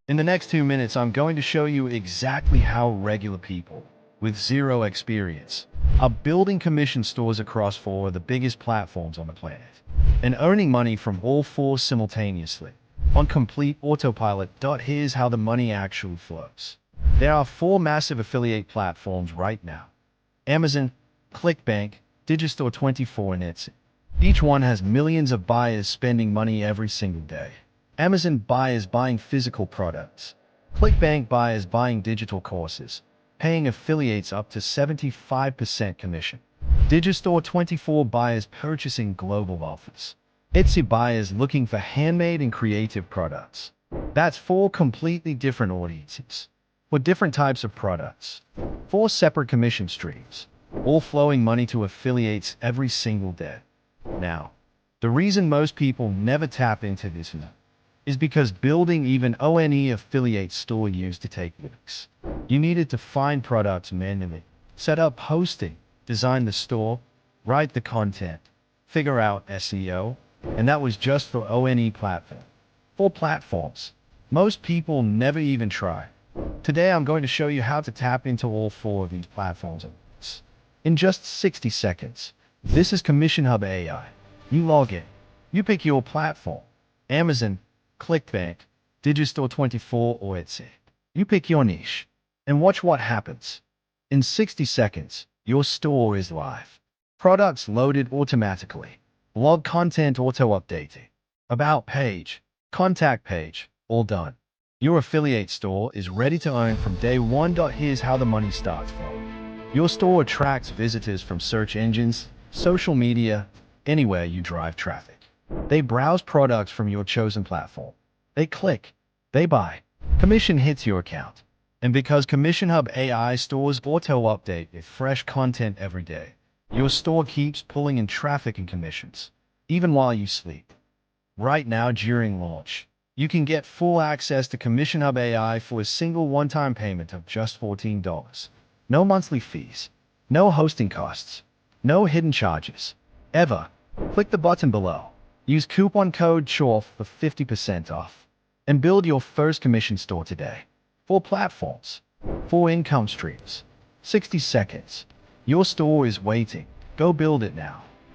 In the next 2 minutes, I'm going to show you exactly how regular people with zero experience are building commission stores across 4 of the biggest platforms on the planet and earning money from all 4 simultaneously on complete autopilot. Here's how the money actually flows. There are 4 massive affiliate platforms right now: Amazon, ClickBank, Digistore24, and Etsy. Each one has millions of buyers spending money every single day. Amazon buyers buying physical products. ClickBank buyers buying digital courses, paying affiliates up to 75% commission. Digistore24 buyers purchasing global offers. Etsy buyers looking for handmade and creative products. That's 4 completely different audiences with different types of products. 4 separate commission streams, all flowing money to affiliates every single day. Now, the reason most people never tap into this is because building even ONE affiliate store used to take weeks. You needed to find products manually, set up hosting, design the store, write the content, figure out SEO, and that was just for ONE platform. 4 platforms most people never even try. Today I'm going to show you how to tap into all 4 of these platforms at once in just 60 seconds. This is CommissionHub AI. You log in, you pick your platform: Amazon, ClickBank, Digistore24, or Etsy. You pick your niche and watch what happens. In 60 seconds, your store is live. Products loaded automatically. Blog content auto-updating. About page, contact page, all done. Your affiliate store is ready to earn from day 1. Here's how the money starts flowing. Your store attracts visitors from search engines, social media, anywhere you drive traffic. They browse products from your chosen platform. They click, they buy. Commission hits your account. And because CommissionHub AI stores auto-update with fresh content every day, your store keeps pulling in traffic and commissions, even while you sleep. Right now, during launch, you can get full access to CommissionHub AI for a single one-time payment of just $14. No monthly fees, no hosting costs, no hidden charges, ever. Click the button below. Use coupon code CHOFF for 50% off and build your first commission store today. 4 platforms, 4 income streams, 60 seconds. Your store is waiting. Go build it now.